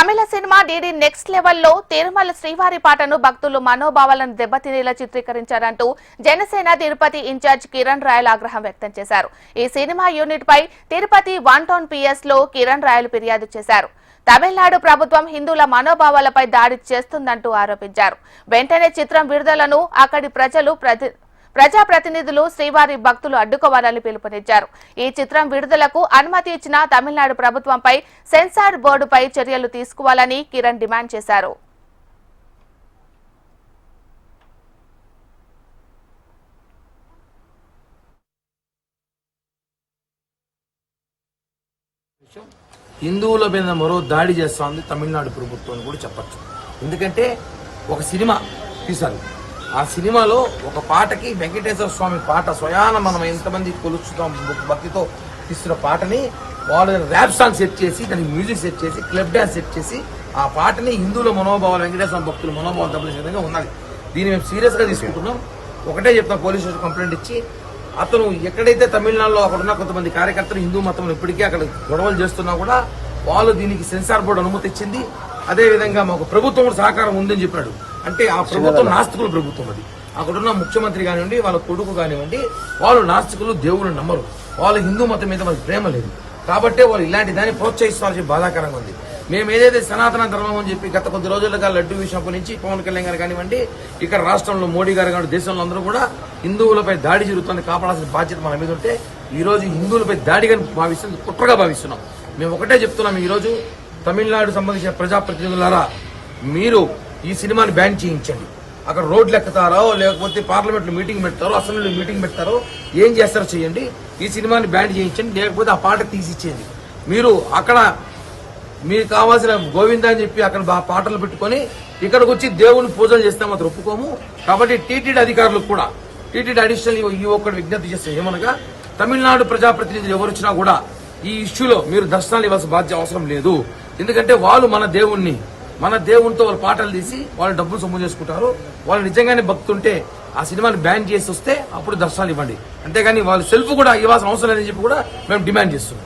తమిళ cinema DD next లెవెల్లో తిరుమల శ్రీవారి పాటను భక్తులు మనోభావాలను దెబ్బతినేలా చిత్రీకరించారంటూ జనసేన తిరుపతి ఇన్ఛార్జ్ కిరణ్ రాయల్ ఆగ్రహం వ్యక్తం చేశారు. ఈ సినిమా యూనిట్ పై తిరుపతి 1 టౌన్ PS లో కిరణ్ రాయల్ ఫిర్యాదు చేశారు. తమిళనాడు ప్రభుత్వం హిందువుల మనోభావాలపై దాడి చేస్తుందంటూ ఆరోపించారు. వెంటనే చిత్రం విడుదలను అక్కడి ప్రజాప్రతినిధులు శ్రీవారి భక్తులు అడ్డుకోవాలని పిలుపునిచ్చారు. ఈ చిత్రం విడుదలకు అనుమతి ఇచ్చిన తమిళనాడు ప్రభుత్వంపై సెన్సార్ బోర్డుపై చర్యలు తీసుకోవాలని కిరణ్ డిమాండ్ చేశారు. హిందువుల మీద మరో దాడి చేస్తోంది తమిళనాడు ప్రభుత్వం అని కూడా చెప్పచ్చు. ఎందుకంటే ఒక సినిమా తీశారు, ఆ సినిమాలో ఒక పాటకి వెంకటేశ్వర స్వామి పాట స్వయాన మనం ఎంతమంది కొలుస్తున్నాం భక్తితో తీస్తున్న పాటని వాళ్ళు ర్యాప్ సాంగ్ సెట్ చేసి దానికి మ్యూజిక్ సెట్ చేసి క్లబ్ డ్యాన్స్ సెట్ చేసి ఆ పాటని హిందువుల మనోభావాలు వెంకటేశ్వర భక్తుల మనోభావాలు దెబ్బతీసే విధంగా ఉన్నది. దీన్ని మేము సీరియస్గా తీసుకుంటున్నాం. ఒకటే చెప్తాం, పోలీస్ స్టేషన్ కంప్లైంట్ ఇచ్చి అతను ఎక్కడైతే తమిళనాడులో అక్కడ ఉన్న కొంతమంది కార్యకర్తలు హిందూ మతంలో ఇప్పటికీ అక్కడ గొడవలు చేస్తున్నా కూడా వాళ్ళు దీనికి సెన్సార్ బోర్డు అనుమతి ఇచ్చింది. అదేవిధంగా మాకు ప్రభుత్వం కూడా సహకారం ఉందని చెప్పాడు. అంటే ఆ ప్రభుత్వం నాస్తికుల ప్రభుత్వం. అది అక్కడున్న ముఖ్యమంత్రి కానివ్వండి, వాళ్ళ కొడుకు కానివ్వండి, వాళ్ళు నాస్తికులు, దేవుళ్ళు నమ్మరు, వాళ్ళు హిందూ మతం మీద వాళ్ళకి ప్రేమ లేదు. కాబట్టి వాళ్ళు ఇలాంటి దాన్ని ప్రోత్సహిస్తారని బాధాకరంగా ఉంది. మేము ఏదైతే సనాతన ధర్మం అని చెప్పి గత కొద్ది రోజులుగా లడ్డు విషయం నుంచి పవన్ కళ్యాణ్ గారు కానివ్వండి, ఇక్కడ రాష్ట్రంలో మోడీ గారు కానివ్వండి, దేశంలో అందరూ కూడా హిందువులపై దాడి జరుగుతుంది, కాపాడాల్సిన బాధ్యత మన మీద ఉంటే ఈ రోజు హిందువులపై దాడిగా భావిస్తుంది, కుట్రగా భావిస్తున్నాం. మేము ఒకటే చెప్తున్నాం, ఈ రోజు తమిళనాడు సంబంధించిన ప్రజాప్రతినిధులారా, మీరు ఈ సినిమాని బ్యాన్ చేయించండి. అక్కడ రోడ్లు ఎక్కుతారో లేకపోతే పార్లమెంట్లో మీటింగ్ పెడతారో అసెంబ్లీలో మీటింగ్ పెడతారో ఏం చేస్తారో చేయండి. ఈ సినిమాని బ్యాన్ చేయించండి, లేకపోతే ఆ పాట తీసిచ్చేయండి. మీరు అక్కడ మీకు కావాల్సిన గోవింద అని చెప్పి అక్కడ పాటలు పెట్టుకొని ఇక్కడికి వచ్చి దేవుని పూజలు చేస్తే మాత్రం ఒప్పుకోము. కాబట్టి టీటీడీ అధికారులకు కూడా టీటీడీ అడిషనల్ ఈ ఒక్కటి విజ్ఞప్తి చేస్తే ఏమనగా, తమిళనాడు ప్రజాప్రతినిధులు ఎవరు వచ్చినా కూడా ఈ ఇష్యూలో మీరు దర్శనాలు ఇవ్వాల్సిన బాధ్యత అవసరం లేదు. ఎందుకంటే వాళ్ళు మన దేవునితో వాళ్ళు పాటలు తీసి వాళ్ళు డబ్బులు సొమ్ము చేసుకుంటారు. వాళ్ళు నిజంగానే భక్తుంటే ఆ సినిమాని బ్యాన్ చేసి వస్తే అప్పుడు దర్శనాలు ఇవ్వండి. అంతేగాని వాళ్ళు సెల్ఫ్ కూడా ఇవ్వాల్సిన అవసరం లేదని చెప్పి కూడా మేము డిమాండ్ చేస్తున్నాం.